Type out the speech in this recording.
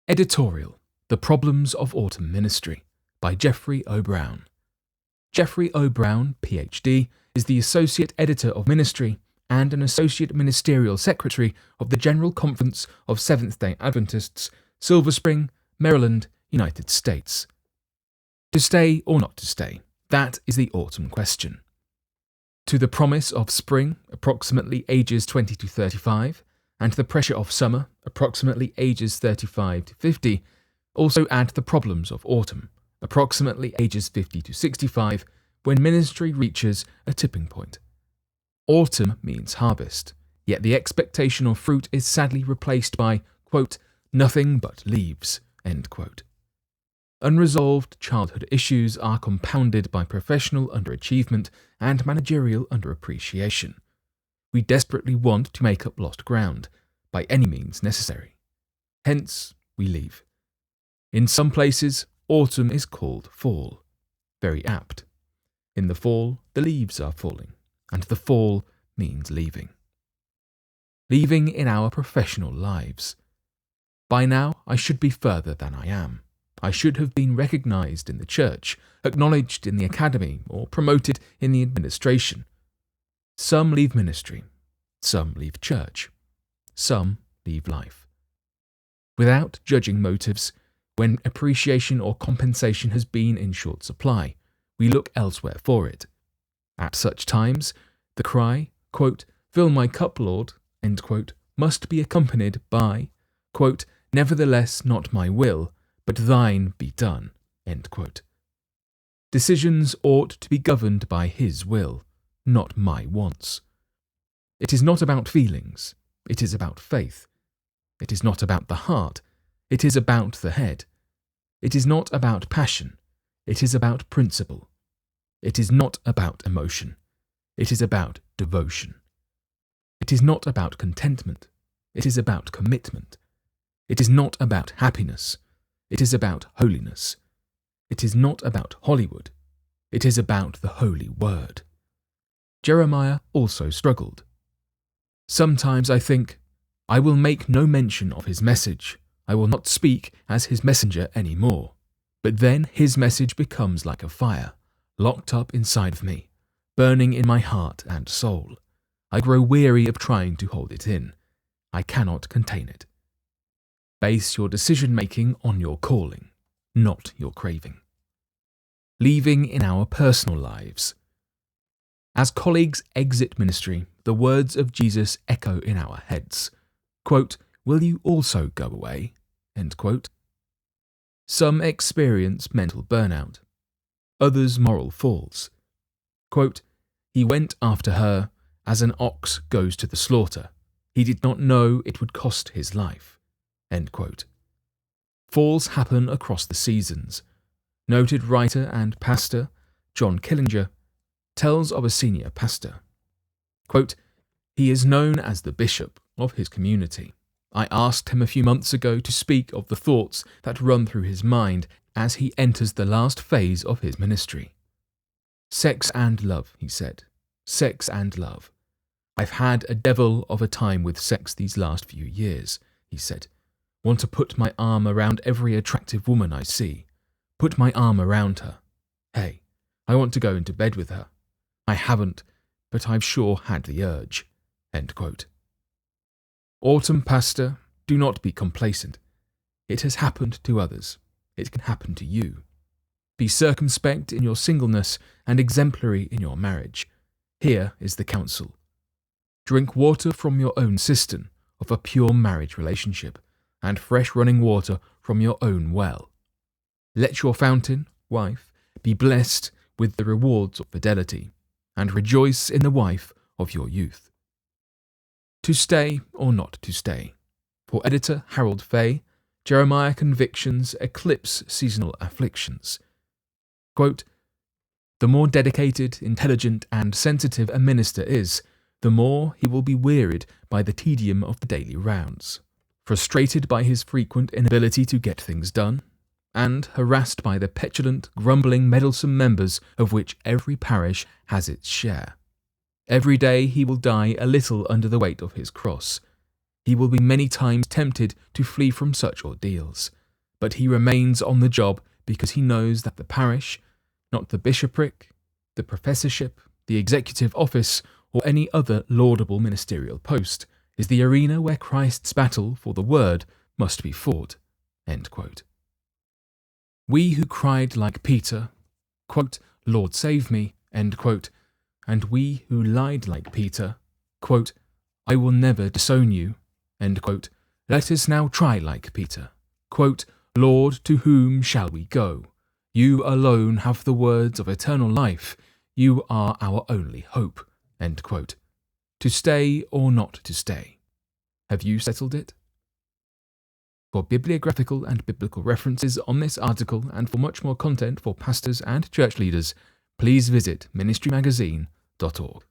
Editorial: The Problems of Autumn Ministry by Jeffrey O. Brown. Jeffrey O. Brown, Ph.D., is the Associate Editor of Ministry and an Associate Ministerial Secretary of the General Conference of Seventh-day Adventists, Silver Spring, Maryland, United States. To stay or not to stay, that is the autumn question. To the promise of spring, approximately ages 20 to 35, and the pressure of summer, approximately ages 35 to 50, also add the problems of autumn, approximately ages 50 to 65, when ministry reaches a tipping point. Autumn means harvest, yet the expectation of fruit is sadly replaced by, quote, nothing but leaves, end quote. Unresolved childhood issues are compounded by professional underachievement and managerial underappreciation. We desperately want to make up lost ground, by any means necessary. Hence, we leave. In some places, autumn is called fall. Very apt. In the fall, the leaves are falling, and the fall means leaving. Leaving in our professional lives. By now, I should be further than I am. I should have been recognized in the church, acknowledged in the academy, or promoted in the administration. Some leave ministry, some leave church, some leave life. Without judging motives, when appreciation or compensation has been in short supply, we look elsewhere for it. At such times, the cry, quote, fill my cup, Lord, end quote, must be accompanied by, quote, nevertheless not my will, but thine be done, end quote. Decisions ought to be governed by his will, not my wants. It is not about feelings, it is about faith. It is not about the heart, it is about the head. It is not about passion, it is about principle. It is not about emotion, it is about devotion. It is not about contentment, it is about commitment. It is not about happiness, it is about holiness. It is not about Hollywood, it is about the Holy Word. Jeremiah also struggled. Sometimes I think, I will make no mention of his message. I will not speak as his messenger any more. But then his message becomes like a fire, locked up inside of me, burning in my heart and soul. I grow weary of trying to hold it in. I cannot contain it. Base your decision-making on your calling, not your craving. Leaving in our personal lives. As colleagues exit ministry, the words of Jesus echo in our heads. Quote, will you also go away? End quote. Some experience mental burnout. Others moral falls. Quote, he went after her as an ox goes to the slaughter. He did not know it would cost his life. End quote. Falls happen across the seasons. Noted writer and pastor John Killinger tells of a senior pastor. Quote, he is known as the bishop of his community. I asked him a few months ago to speak of the thoughts that run through his mind as he enters the last phase of his ministry. Sex and love, he said. Sex and love. I've had a devil of a time with sex these last few years, he said. Want to put my arm around every attractive woman I see. Put my arm around her. Hey, I want to go into bed with her. I haven't, but I've sure had the urge. End quote. Autumn pastor, do not be complacent. It has happened to others. It can happen to you. Be circumspect in your singleness and exemplary in your marriage. Here is the counsel. Drink water from your own cistern of a pure marriage relationship, and fresh running water from your own well. Let your fountain, wife, be blessed with the rewards of fidelity, and rejoice in the wife of your youth. To stay or not to stay. For editor Harold Fay, Jeremiah convictions eclipse seasonal afflictions. Quote, the more dedicated, intelligent, and sensitive a minister is, the more he will be wearied by the tedium of the daily rounds, frustrated by his frequent inability to get things done, and harassed by the petulant, grumbling, meddlesome members of which every parish has its share. Every day he will die a little under the weight of his cross. He will be many times tempted to flee from such ordeals, but he remains on the job because he knows that the parish, not the bishopric, the professorship, the executive office, or any other laudable ministerial post, is the arena where Christ's battle for the word must be fought. End quote. We who cried like Peter, quote, Lord save me, end quote, and we who lied like Peter, quote, I will never disown you, end quote, let us now try like Peter, quote, Lord, to whom shall we go? You alone have the words of eternal life. You are our only hope. End quote. To stay or not to stay? Have you settled it? For bibliographical and biblical references on this article and for much more content for pastors and church leaders, please visit ministrymagazine.org.